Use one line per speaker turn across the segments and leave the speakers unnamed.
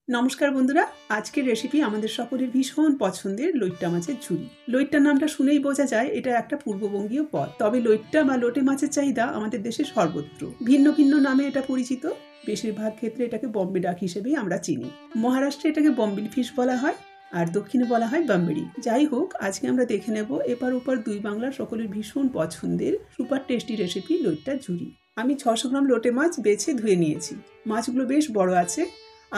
নমস্কার বন্ধুরা, আজকের রেসিপি আমাদের সকলের ভীষণ পছন্দের লইট্টা মাছের ঝুরি। লইট্টা নামটা শুনেই বোঝা যায় এটা একটা পূর্ববঙ্গীয় পদ। তবে লইট্টা বা লোটে মাছের চাহিদা আমাদের দেশে সর্বত্র। ভিন্ন ভিন্ন নামে এটা পরিচিত। বেশিরভাগ ক্ষেত্রে এটাকে বম্বে ডাক হিসেবেই আমরা চিনি। মহারাষ্ট্রে এটাকে বম্বিল ফিশ বলা হয়, আর দক্ষিণে বলা হয় বাম্বেড়ি। যাই হোক, আজকে আমরা দেখে নেব এপার ওপার দুই বাংলার সকলের ভীষণ পছন্দের সুপার টেস্টি রেসিপি লইট্টার ঝুরি। আমি 600 গ্রাম লোটে মাছ বেছে ধুয়ে নিয়েছি। মাছগুলো বেশ বড় আছে,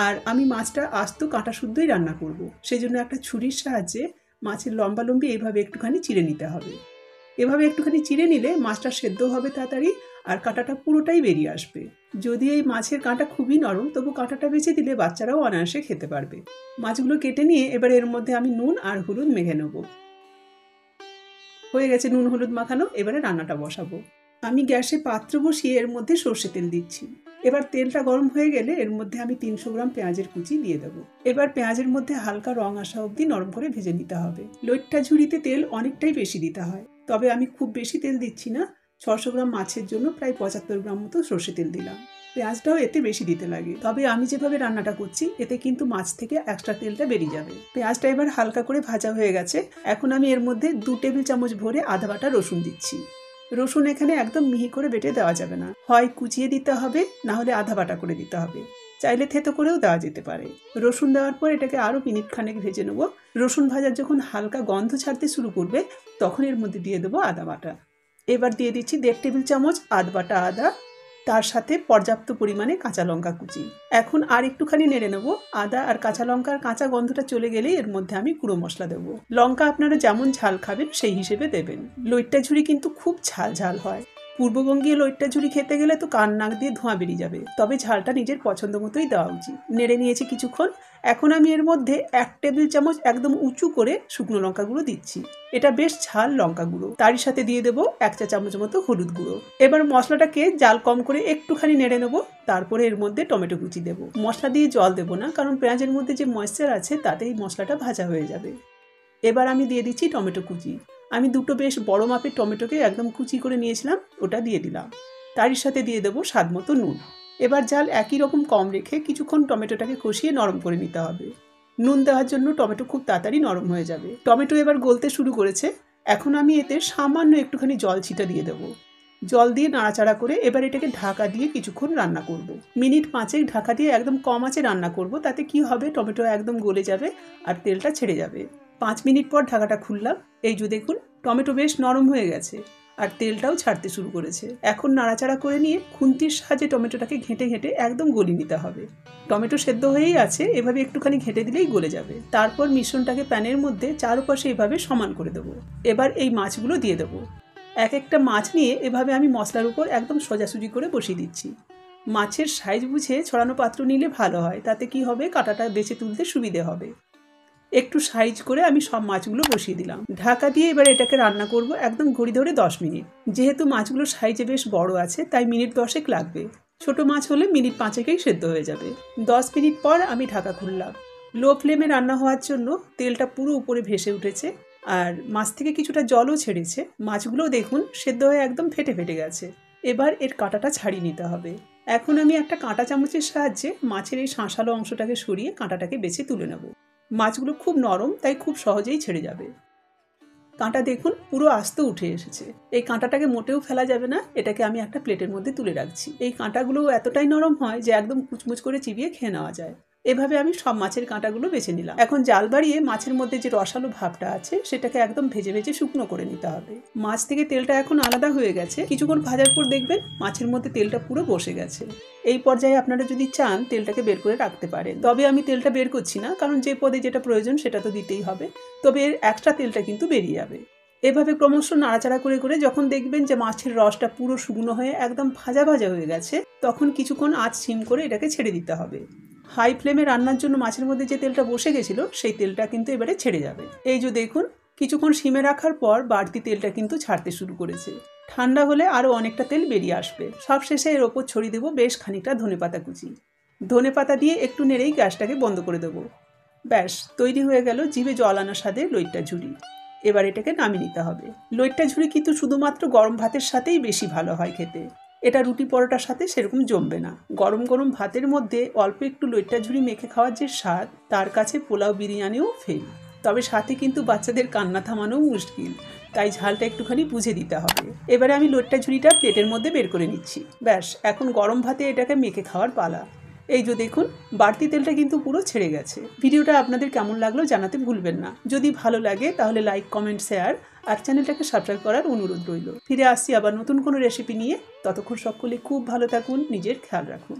আর আমি মাছটা আস্ত কাঁটা শুদ্ধই রান্না করব। সেজন্য একটা ছুরির সাহায্যে মাছের লম্বা লম্বি এইভাবে একটুখানি চিড়ে নিতে হবে। এভাবে একটুখানি চিড়ে নিলে মাছটা সেদ্ধ হবে তাড়াতাড়ি, আর কাঁটাটা পুরোটাই বেরিয়ে আসবে। যদি এই মাছের কাঁটা খুবই নরম, তবু কাঁটাটা বেছে দিলে বাচ্চারাও অনায়াসে খেতে পারবে। মাছগুলো কেটে নিয়ে এবার এর মধ্যে আমি নুন আর হলুদ মেখে নেব। হয়ে গেছে নুন হলুদ মাখানো, এবারে রান্নাটা বসাবো। আমি গ্যাসে পাত্র বসিয়ে এর মধ্যে সর্ষে তেল দিচ্ছি। এবার তেলটা গরম হয়ে গেলে এর মধ্যে আমি 300 গ্রাম পেঁয়াজের কুচি দিয়ে দেবো। এবার পেঁয়াজের মধ্যে হালকা রং আসা অবধি নরম করে ভেজে নিতে হবে। লইট্টা ঝুরিতে তেল অনেকটাই বেশি দিতে হয়, তবে আমি খুব বেশি তেল দিচ্ছি না। 600 গ্রাম মাছের জন্য প্রায় 75 গ্রাম মতো সর্ষে তেল দিলাম। পেঁয়াজটাও এতে বেশি দিতে লাগে, তবে আমি যেভাবে রান্নাটা করছি এতে কিন্তু মাছ থেকে এক্সট্রা তেলটা বেরিয়ে যাবে। পেঁয়াজটা এবার হালকা করে ভাজা হয়ে গেছে। এখন আমি এর মধ্যে 2 টেবিল চামচ ভরে আদা বাটা রসুন দিচ্ছি। রসুন এখানে একদম মিহি করে বেটে দেওয়া যাবে না, হয় কুচিয়ে দিতে হবে, না হলে আধা বাটা করে দিতে হবে। চাইলে থেতো করেও দেওয়া যেতে পারে। রসুন দেওয়ার পর এটাকে আরও মিনিট খানেক ভেজে নেব। রসুন ভাজার যখন হালকা গন্ধ ছাড়তে শুরু করবে, তখন এর মধ্যে দিয়ে দেবো আদা বাটা। এবার দিয়ে দিচ্ছি 1.5 টেবিল চামচ আধ বাটা আদা, তার সাথে পর্যাপ্ত পরিমাণে কাঁচা লঙ্কা কুচি। এখন আর একটুখানি নেড়ে নেব। আদা আর কাঁচা লঙ্কার কাঁচা গন্ধটা চলে গেলেই এর মধ্যে আমি গুঁড়ো মশলা দেবো। লঙ্কা আপনারা যেমন ঝাল খাবেন সেই হিসেবে দেবেন। লইট্টা ঝুরি কিন্তু খুব ঝাল ঝাল হয়। পূর্ববঙ্গীয় লইট্টা ঝুরি খেতে গেলে তো কান নাক দিয়ে ধোঁয়া বেরিয়ে যাবে, তবে ঝালটা নিজের পছন্দ মতোই দেওয়া উচিত। নেড়ে নিয়েছি কিছুক্ষণ। এখন আমি এর মধ্যে 1 টেবিল চামচ একদম উঁচু করে শুকনো লঙ্কা গুঁড়ো দিচ্ছি। এটা বেশ ঝাল লঙ্কা গুঁড়ো। তারই সাথে দিয়ে দেবো 1 চা চামচ মতো হলুদ গুঁড়ো। এবার মশলাটাকে জাল কম করে একটুখানি নেড়ে নেবো। তারপরে এর মধ্যে টমেটো কুচি দেবো। মশলা দিয়ে জল দেবো না, কারণ পেঁয়াজের মধ্যে যে ময়েশ্চার আছে তাতেই মশলাটা ভাজা হয়ে যাবে। এবার আমি দিয়ে দিচ্ছি টমেটো কুচি। আমি 2টো বেশ বড় মাপের টমেটোকে একদম কুচি করে নিয়েছিলাম, ওটা দিয়ে দিলাম। তারই সাথে দিয়ে দেবো স্বাদ মতো নুন। এবার জাল একই রকম কম রেখে কিছুক্ষণ টমেটোটাকে কষিয়ে নরম করে নিতে হবে। নুন দেওয়ার জন্য টমেটো খুব তাড়াতাড়ি নরম হয়ে যাবে। টমেটো এবার গলতে শুরু করেছে। এখন আমি এতে সামান্য একটুখানি জল ছিটা দিয়ে দেবো। জল দিয়ে নাড়াচাড়া করে এবার এটাকে ঢাকা দিয়ে কিছুক্ষণ রান্না করব। মিনিট 5 ঢাকা দিয়ে একদম কম আঁচে রান্না করব। তাতে কি হবে, টমেটো একদম গলে যাবে আর তেলটা ছেড়ে যাবে। 5 মিনিট পর ঢাকাটা খুললাম। এই যে দেখুন, টমেটো বেশ নরম হয়ে গেছে আর তেলটাও ছাড়তে শুরু করেছে। এখন নাড়াচাড়া করে নিয়ে খুন্তির সাহায্যে টমেটোটাকে ঘেঁটে ঘেঁটে একদম গলিয়ে নিতে হবে। টমেটো সেদ্ধ হয়েই আছে, এভাবে একটুখানি ঘেঁটে দিলেই গলে যাবে। তারপর মিশ্রণটাকে প্যানের মধ্যে চারপাশে এভাবে সমান করে দেবো। এবার এই মাছগুলো দিয়ে দেবো। এক একটা মাছ নিয়ে এভাবে আমি মশলার উপর একদম সোজাসুজি করে বসিয়ে দিচ্ছি। মাছের সাইজ বুঝে ছড়ানো পাত্র নিলে ভালো হয়, তাতে কি হবে, কাঁটাটা বেছে তুলতে সুবিধে হবে। একটু সাইজ করে আমি সব মাছগুলো বসিয়ে দিলাম। ঢাকা দিয়ে এবার এটাকে রান্না করব একদম ঘড়ি ধরে 10 মিনিট। যেহেতু মাছগুলো সাইজে বেশ বড় আছে, তাই মিনিট 10 লাগবে। ছোট মাছ হলে মিনিট 5 সেদ্ধ হয়ে যাবে। 10 মিনিট পর আমি ঢাকা খুললাম। লো ফ্লেমে রান্না হওয়ার জন্য তেলটা পুরো উপরে ভেসে উঠেছে, আর মাছ থেকে কিছুটা জলও ছেড়েছে। মাছগুলোও দেখুন সেদ্ধ হয়ে একদম ফেটে ফেটে গেছে। এবার এর কাঁটাটা ছাড়িয়ে নিতে হবে। এখন আমি একটা কাঁটা চামচের সাহায্যে মাছের এই শাঁসালো অংশটাকে সরিয়ে কাঁটাটাকে বেছে তুলে নেব। মাছগুলো খুব নরম, তাই খুব সহজেই ছেড়ে যাবে। কাঁটা দেখুন পুরো আস্ত উঠে এসেছে। এই কাঁটাটাকে মোটেও ফেলা যাবে না। এটাকে আমি একটা প্লেটের মধ্যে তুলে রাখছি। এই কাঁটাগুলো এতটাই নরম হয় যে একদম কুচমুচ করে চিবিয়ে খেয়ে নেওয়া যায়। এভাবে আমি সব মাছের কাঁটাগুলো বেছে নিলাম। এখন জাল বাড়িয়ে মাছের মধ্যে যে রসালো ভাবটা আছে সেটাকে একদম ভেজে ভেজে শুকনো করে নিতে হবে। মাছ থেকে তেলটা এখন আলাদা হয়ে গেছে। কিছুক্ষণ ভাজার পর দেখবেন মাছের মধ্যে তেলটা পুরো বসে গেছে। এই পর্যায়ে আপনারা যদি চান তেলটাকে বের করে রাখতে পারেন, তবে আমি তেলটা বের করছি না, কারণ যে পদে যেটা প্রয়োজন সেটা তো দিতেই হবে। তবে এর এক্সট্রা তেলটা কিন্তু বেরিয়ে যাবে। এভাবে ক্রমশ নাড়াচাড়া করে করে যখন দেখবেন যে মাছের রসটা পুরো শুকনো হয়ে একদম ভাজা ভাজা হয়ে গেছে, তখন কিছুক্ষণ আঁচ সিম করে এটাকে ছেড়ে দিতে হবে। হাই ফ্লেমে রান্নার জন্য মাছের মধ্যে যে তেলটা বসে গেছিল সেই তেলটা কিন্তু এবারে ছেড়ে যাবে। এই যে দেখুন, কিছুক্ষণ সিমে রাখার পর বাড়তি তেলটা কিন্তু ছাড়তে শুরু করেছে। ঠান্ডা হলে আরও অনেকটা তেল বেরিয়ে আসবে। সবশেষে এর ওপর ছড়িয়ে দেবো বেশ খানিকটা ধনেপাতা কুচি। ধনেপাতা দিয়ে একটু নেড়েই গ্যাসটাকে বন্ধ করে দেবো। ব্যাস তৈরি হয়ে গেল জিভে জল আনা স্বাদে লইট্টা ঝুরি। এবার এটাকে নামিয়ে নিতে হবে। লইট্টা ঝুরি কিন্তু শুধুমাত্র গরম ভাতের সাথেই বেশি ভালো হয় খেতে। এটা রুটি পরোটার সাথে সেরকম জমবে না। গরম গরম ভাতের মধ্যে অল্প একটু লইট্টা ঝুড়ি মেখে খাওয়ার যে স্বাদ, তার কাছে পোলাও বিরিয়ানিও ফেল। তবে সাথে কিন্তু বাচ্চাদের কান্না থামানো মুশকিল, তাই ঝালটা একটুখানি বুঝে দিতে হবে। এবারে আমি লইট্টা ঝুড়িটা প্লেটের মধ্যে বের করে নিচ্ছি। ব্যাস, এখন গরম ভাতে এটাকে মেখে খাওয়ার পালা। এই যে দেখুন, বাড়তি তেলটা কিন্তু পুরো ছেড়ে গেছে। ভিডিওটা আপনাদের কেমন লাগলো জানাতে ভুলবেন না। যদি ভালো লাগে তাহলে লাইক, কমেন্ট, শেয়ার আর চ্যানেলটাকে সাবস্ক্রাইব করার অনুরোধ রইল। ফিরে আসছি আবার নতুন কোনো রেসিপি নিয়ে। ততক্ষণ সকলে খুব ভালো থাকুন, নিজের খেয়াল রাখুন।